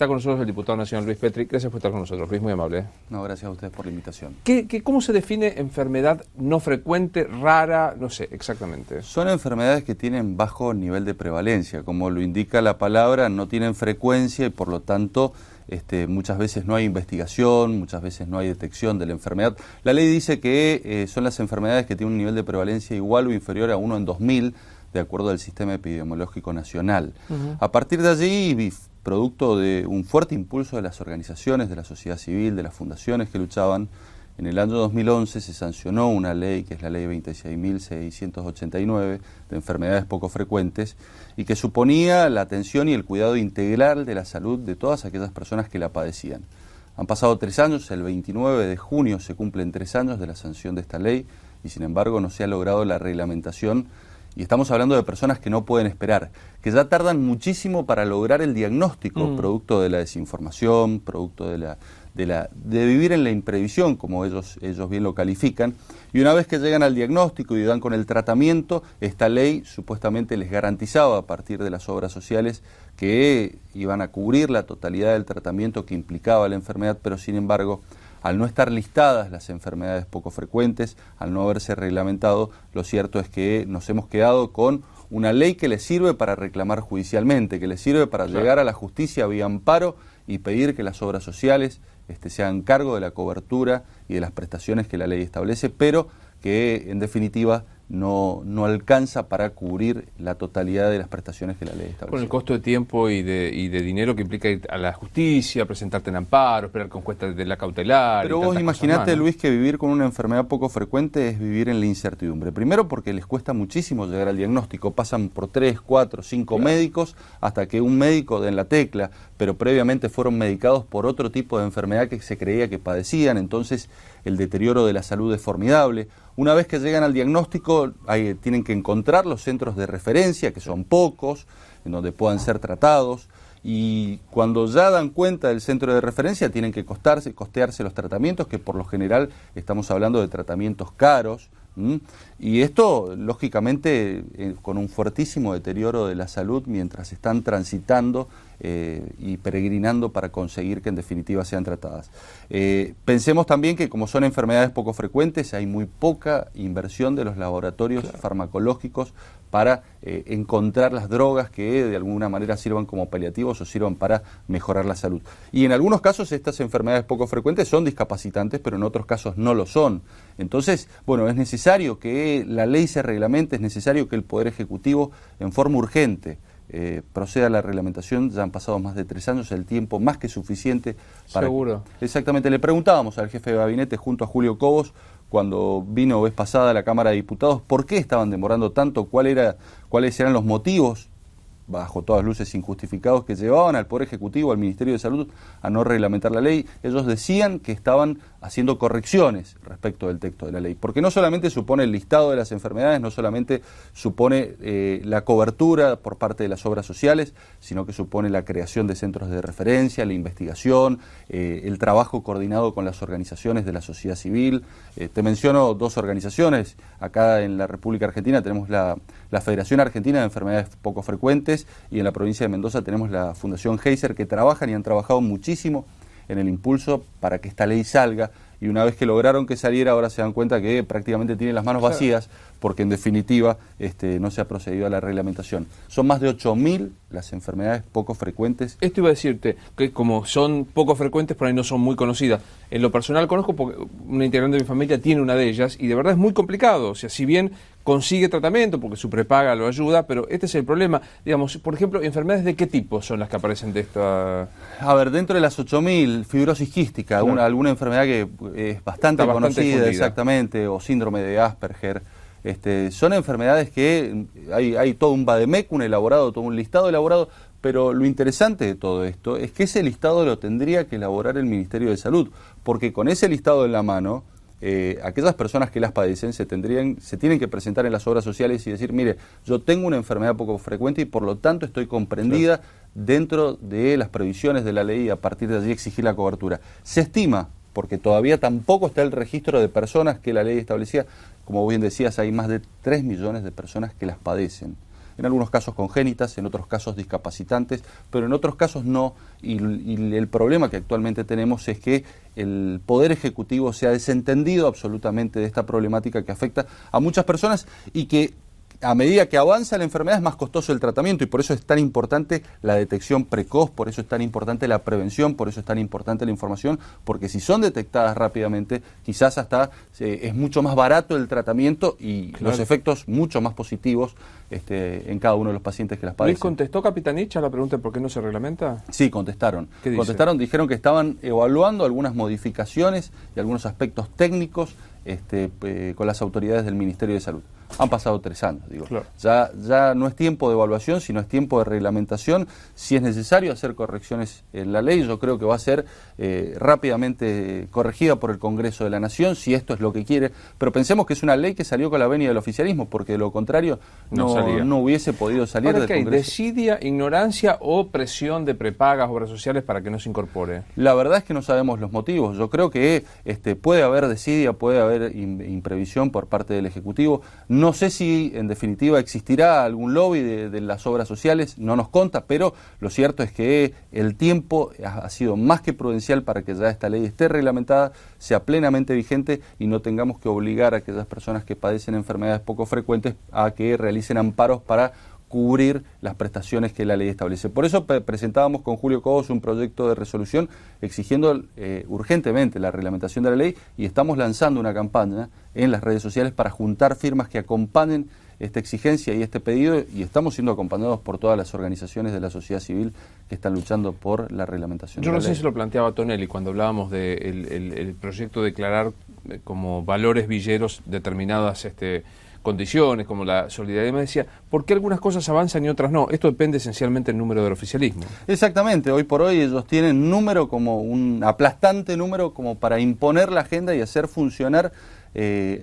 Está con nosotros el diputado nacional Luis Petri. Gracias por estar con nosotros, Luis, muy amable. No, gracias a ustedes por la invitación. ¿Cómo se define enfermedad no frecuente, rara? No sé, exactamente. Son enfermedades que tienen bajo nivel de prevalencia. Como lo indica la palabra, no tienen frecuencia y por lo tanto muchas veces no hay investigación, muchas veces no hay detección de la enfermedad. La ley dice que son las enfermedades que tienen un nivel de prevalencia igual o inferior a 1 en 2000, de acuerdo al Sistema Epidemiológico Nacional. A partir de allí, producto de un fuerte impulso de las organizaciones, de la sociedad civil, de las fundaciones que luchaban, en el año 2011 se sancionó una ley, que es la ley 26.689, de enfermedades poco frecuentes, y que suponía la atención y el cuidado integral de la salud de todas aquellas personas que la padecían. Han pasado 3 años, el 29 de junio se cumplen 3 años de la sanción de esta ley, y sin embargo no se ha logrado la reglamentación. Y estamos hablando de personas que no pueden esperar, que ya tardan muchísimo para lograr el diagnóstico, producto de la desinformación, producto de vivir en la imprevisión, como ellos bien lo califican. Y una vez que llegan al diagnóstico y dan con el tratamiento, esta ley supuestamente les garantizaba a partir de las obras sociales que iban a cubrir la totalidad del tratamiento que implicaba la enfermedad, pero sin embargo, al no estar listadas las enfermedades poco frecuentes, al no haberse reglamentado, lo cierto es que nos hemos quedado con una ley que les sirve para reclamar judicialmente, que les sirve para llegar a la justicia vía amparo y pedir que las obras sociales se hagan cargo de la cobertura y de las prestaciones que la ley establece, pero que en definitiva no alcanza para cubrir la totalidad de las prestaciones que la ley establece. Con el costo de tiempo y de dinero que implica ir a la justicia, presentarte en amparo, esperar con cuestas de la cautelar. Pero vos imaginate, Luis, que vivir con una enfermedad poco frecuente es vivir en la incertidumbre. Primero porque les cuesta muchísimo llegar al diagnóstico, pasan por 3, 4, 5 médicos hasta que un médico den la tecla, pero previamente fueron medicados por otro tipo de enfermedad que se creía que padecían, entonces el deterioro de la salud es formidable. Una vez que llegan al diagnóstico, tienen que encontrar los centros de referencia, que son pocos, en donde puedan ser tratados, y cuando ya dan cuenta del centro de referencia, tienen que costearse los tratamientos, que por lo general estamos hablando de tratamientos caros, y esto, lógicamente, con un fuertísimo deterioro de la salud mientras están transitando y peregrinando para conseguir que en definitiva sean tratadas. Pensemos también que como son enfermedades poco frecuentes, hay muy poca inversión de los laboratorios farmacológicos para encontrar las drogas que de alguna manera sirvan como paliativos o sirvan para mejorar la salud. Y en algunos casos estas enfermedades poco frecuentes son discapacitantes, pero en otros casos no lo son. Entonces, bueno, es necesario que la ley se reglamente, es necesario que el Poder Ejecutivo en forma urgente proceda a la reglamentación. Ya han pasado más de 3 años, el tiempo más que suficiente para... Seguro. Exactamente, le preguntábamos al jefe de gabinete junto a Julio Cobos, cuando vino vez pasada a la Cámara de Diputados, por qué estaban demorando tanto, cuáles eran los motivos, bajo todas luces injustificados, que llevaban al Poder Ejecutivo, al Ministerio de Salud, a no reglamentar la ley. Ellos decían que estaban haciendo correcciones respecto del texto de la ley, porque no solamente supone el listado de las enfermedades, no solamente supone la cobertura por parte de las obras sociales, sino que supone la creación de centros de referencia, la investigación, el trabajo coordinado con las organizaciones de la sociedad civil. Te menciono 2 organizaciones. Acá en la República Argentina tenemos la Federación Argentina de Enfermedades Poco Frecuentes, y en la provincia de Mendoza tenemos la Fundación Heiser, que trabajan y han trabajado muchísimo en el impulso para que esta ley salga, y una vez que lograron que saliera, ahora se dan cuenta que prácticamente tienen las manos vacías, porque en definitiva no se ha procedido a la reglamentación. Son más de 8.000 las enfermedades poco frecuentes. Esto iba a decirte, que como son poco frecuentes, por ahí no son muy conocidas. En lo personal conozco, porque una integrante de mi familia tiene una de ellas, y de verdad es muy complicado. O sea, si bien consigue tratamiento, porque su prepaga lo ayuda, pero este es el problema. Digamos, por ejemplo, ¿enfermedades de qué tipo son las que aparecen de esta...? A ver, dentro de las 8.000, fibrosis quística, claro, alguna enfermedad que es bastante conocida, exactamente, o síndrome de Asperger. Son enfermedades que hay todo un vademecum elaborado, todo un listado elaborado, pero lo interesante de todo esto es que ese listado lo tendría que elaborar el Ministerio de Salud, porque con ese listado en la mano, aquellas personas que las padecen se tienen que presentar en las obras sociales y decir, mire, yo tengo una enfermedad poco frecuente y por lo tanto estoy comprendida dentro de las previsiones de la ley, y a partir de allí exigir la cobertura. Se estima, porque todavía tampoco está el registro de personas que la ley establecía, como bien decías, hay más de 3 millones de personas que las padecen. en algunos casos congénitas, en otros casos discapacitantes, pero en otros casos no, y el problema que actualmente tenemos es que el Poder Ejecutivo se ha desentendido absolutamente de esta problemática que afecta a muchas personas y que a medida que avanza la enfermedad es más costoso el tratamiento, y por eso es tan importante la detección precoz, por eso es tan importante la prevención, por eso es tan importante la información, porque si son detectadas rápidamente, quizás hasta es mucho más barato el tratamiento y los efectos mucho más positivos en cada uno de los pacientes que las padecen. ¿Luis contestó Capitanich a la pregunta de por qué no se reglamenta? Sí, contestaron. ¿Qué dice? Contestaron, dijeron que estaban evaluando algunas modificaciones y algunos aspectos técnicos con las autoridades del Ministerio de Salud. Han pasado 3 años, digo. Claro. Ya no es tiempo de evaluación, sino es tiempo de reglamentación. Si es necesario hacer correcciones en la ley, yo creo que va a ser rápidamente corregida por el Congreso de la Nación, si esto es lo que quiere. Pero pensemos que es una ley que salió con la venia del oficialismo, porque de lo contrario no hubiese podido salir Ahora, del ¿qué hay? Congreso. ¿Desidia, ignorancia o presión de prepagas, obras sociales para que no se incorpore? La verdad es que no sabemos los motivos. Yo creo que puede haber desidia, puede haber imprevisión por parte del Ejecutivo. No sé si, en definitiva, existirá algún lobby de las obras sociales, no nos consta, pero lo cierto es que el tiempo ha sido más que prudencial para que ya esta ley esté reglamentada, sea plenamente vigente y no tengamos que obligar a aquellas personas que padecen enfermedades poco frecuentes a que realicen amparos para cubrir las prestaciones que la ley establece. Por eso presentábamos con Julio Cobos un proyecto de resolución exigiendo urgentemente la reglamentación de la ley, y estamos lanzando una campaña en las redes sociales para juntar firmas que acompañen esta exigencia y este pedido, y estamos siendo acompañados por todas las organizaciones de la sociedad civil que están luchando por la reglamentación de la ley. Yo no sé si lo planteaba Tonelli cuando hablábamos del proyecto de declarar como valores villeros determinadas condiciones, como la solidaridad. Me decía, ¿por qué algunas cosas avanzan y otras no? Esto depende esencialmente del número del oficialismo. Exactamente, hoy por hoy ellos tienen número, como un aplastante número, como para imponer la agenda y hacer funcionar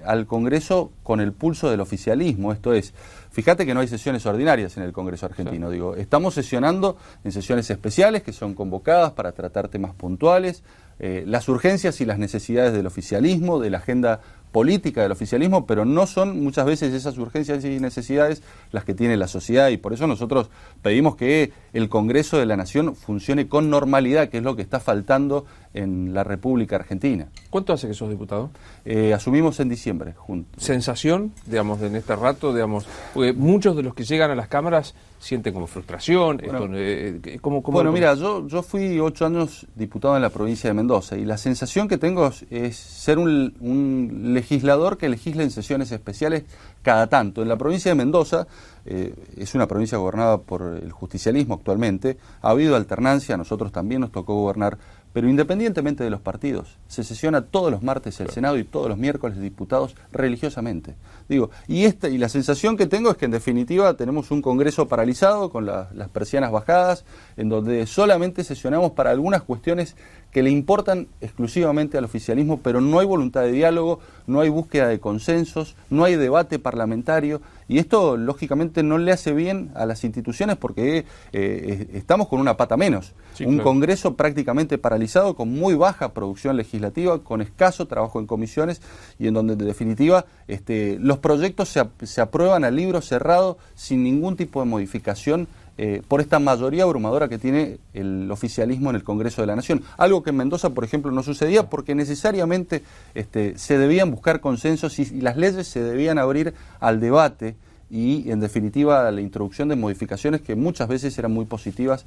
al Congreso con el pulso del oficialismo. Esto es, fíjate que no hay sesiones ordinarias en el Congreso argentino. Sí. Digo, estamos sesionando en sesiones especiales que son convocadas para tratar temas puntuales, las urgencias y las necesidades del oficialismo, de la agenda política del oficialismo, pero no son muchas veces esas urgencias y necesidades las que tiene la sociedad, y por eso nosotros pedimos que el Congreso de la Nación funcione con normalidad, que es lo que está faltando en la República Argentina. ¿Cuánto hace que sos diputado? Asumimos en diciembre juntos. ¿Sensación, digamos, en este rato, digamos, porque muchos de los que llegan a las cámaras sienten como frustración? Bueno, mira, yo fui 8 años diputado en la provincia de Mendoza, y la sensación que tengo es ser un legislador que legisla en sesiones especiales cada tanto. En la provincia de Mendoza, es una provincia gobernada por el justicialismo actualmente, ha habido alternancia, a nosotros también nos tocó gobernar, pero independientemente de los partidos, se sesiona todos los martes el Senado y todos los miércoles diputados religiosamente. Digo, y la sensación que tengo es que en definitiva tenemos un Congreso paralizado con las persianas bajadas, en donde solamente sesionamos para algunas cuestiones que le importan exclusivamente al oficialismo, pero no hay voluntad de diálogo, no hay búsqueda de consensos, no hay debate parlamentario, y esto lógicamente no le hace bien a las instituciones, porque estamos con una pata menos. Sí, un claro. Congreso prácticamente paralizado, con muy baja producción legislativa, con escaso trabajo en comisiones, y en donde en definitiva los proyectos se aprueban a libro cerrado sin ningún tipo de modificación, por esta mayoría abrumadora que tiene el oficialismo en el Congreso de la Nación. Algo que en Mendoza, por ejemplo, no sucedía, porque necesariamente se debían buscar consensos y las leyes se debían abrir al debate y, en definitiva, a la introducción de modificaciones que muchas veces eran muy positivas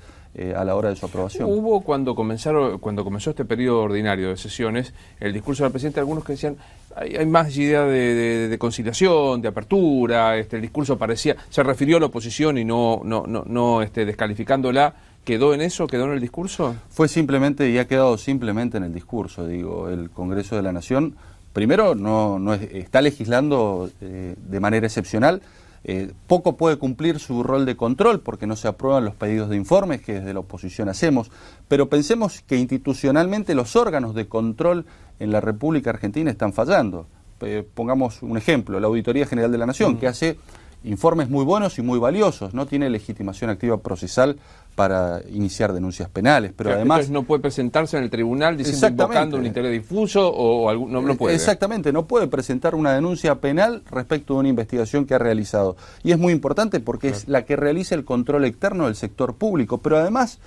a la hora de su aprobación. Hubo, cuando comenzó este periodo ordinario de sesiones, el discurso del presidente, algunos que decían hay más idea de conciliación, de apertura, el discurso se refirió a la oposición y no descalificándola. ¿Quedó en eso? ¿Quedó en el discurso? Fue simplemente, y ha quedado simplemente en el discurso. Digo, el Congreso de la Nación, primero, está legislando de manera excepcional. Poco puede cumplir su rol de control porque no se aprueban los pedidos de informes que desde la oposición hacemos, pero pensemos que institucionalmente los órganos de control en la República Argentina están fallando. Pongamos un ejemplo, la Auditoría General de la Nación, que hace informes muy buenos y muy valiosos, no tiene legitimación activa procesal para iniciar denuncias penales, pero claro, además... Entonces no puede presentarse en el tribunal diciendo invocando un interés difuso o algún, no puede. Exactamente, no puede presentar una denuncia penal respecto de una investigación que ha realizado. Y es muy importante porque es la que realiza el control externo del sector público, pero además,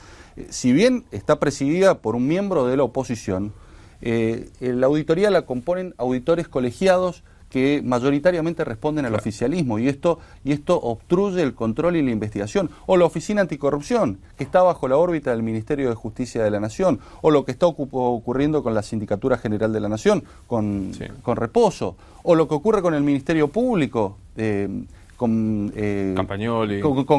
si bien está presidida por un miembro de la oposición, la auditoría la componen auditores colegiados que mayoritariamente responden al oficialismo y esto obstruye el control y la investigación. O la Oficina Anticorrupción, que está bajo la órbita del Ministerio de Justicia de la Nación, o lo que está ocurriendo con la Sindicatura General de la Nación, con Reposo, o lo que ocurre con el Ministerio Público, con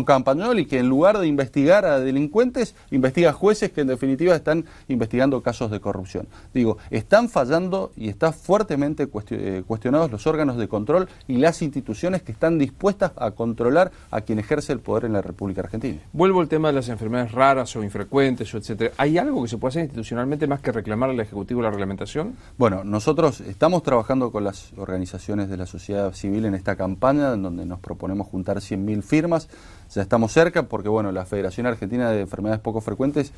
Campagnoli, que en lugar de investigar a delincuentes, investiga a jueces que en definitiva están investigando casos de corrupción. Digo, están fallando y están fuertemente cuestionados los órganos de control y las instituciones que están dispuestas a controlar a quien ejerce el poder en la República Argentina. Vuelvo al tema de las enfermedades raras o infrecuentes, o etcétera. ¿Hay algo que se puede hacer institucionalmente más que reclamar al Ejecutivo la reglamentación? Bueno, nosotros estamos trabajando con las organizaciones de la sociedad civil en esta campaña, en donde nos proponemos juntar 100.000 firmas. Ya estamos cerca porque, bueno, la Federación Argentina de Enfermedades Poco Frecuentes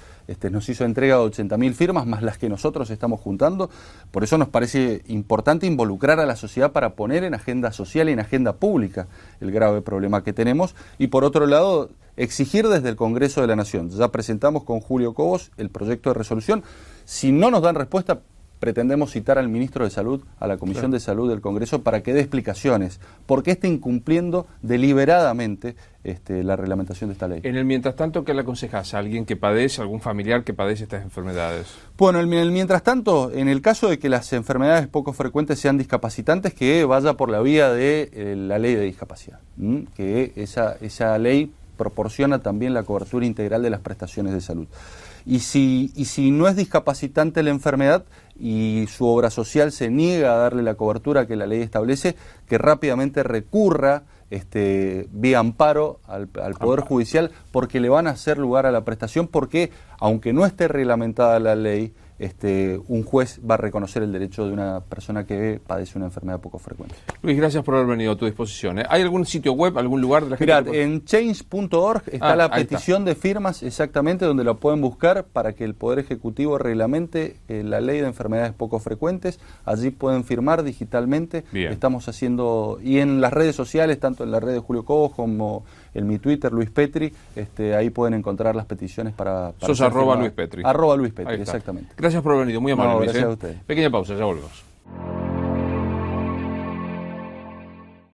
nos hizo entrega de 80.000 firmas, más las que nosotros estamos juntando. Por eso nos parece importante involucrar a la sociedad para poner en agenda social y en agenda pública el grave problema que tenemos. Y por otro lado, exigir desde el Congreso de la Nación. Ya presentamos con Julio Cobos el proyecto de resolución. Si no nos dan respuesta, pretendemos citar al ministro de Salud, a la Comisión de Salud del Congreso, para que dé explicaciones, porque está incumpliendo deliberadamente la reglamentación de esta ley. En el mientras tanto, ¿qué le aconsejas a alguien que padece, algún familiar que padece estas enfermedades? Bueno, en el mientras tanto, en el caso de que las enfermedades poco frecuentes sean discapacitantes, que vaya por la vía de la ley de discapacidad, que esa ley proporciona también la cobertura integral de las prestaciones de salud. Y si no es discapacitante la enfermedad y su obra social se niega a darle la cobertura que la ley establece, que rápidamente recurra vía amparo al Poder Judicial, porque le van a hacer lugar a la prestación, porque aunque no esté reglamentada la ley, un juez va a reconocer el derecho de una persona que padece una enfermedad poco frecuente. Luis, gracias por haber venido a tu disposición. ¿Hay algún sitio web, algún lugar de la gente? Mirá, en change.org está la petición de firmas, exactamente, donde la pueden buscar para que el Poder Ejecutivo reglamente la ley de enfermedades poco frecuentes. Allí pueden firmar digitalmente. Bien. Estamos haciendo, y en las redes sociales, tanto en la red de Julio Cobos como en mi Twitter, Luis Petri, ahí pueden encontrar las peticiones para sos @Luis Petri. @Luis Petri, exactamente. Gracias por haber venido, muy amable, Luis. Gracias a ustedes. Pequeña pausa, ya volvemos.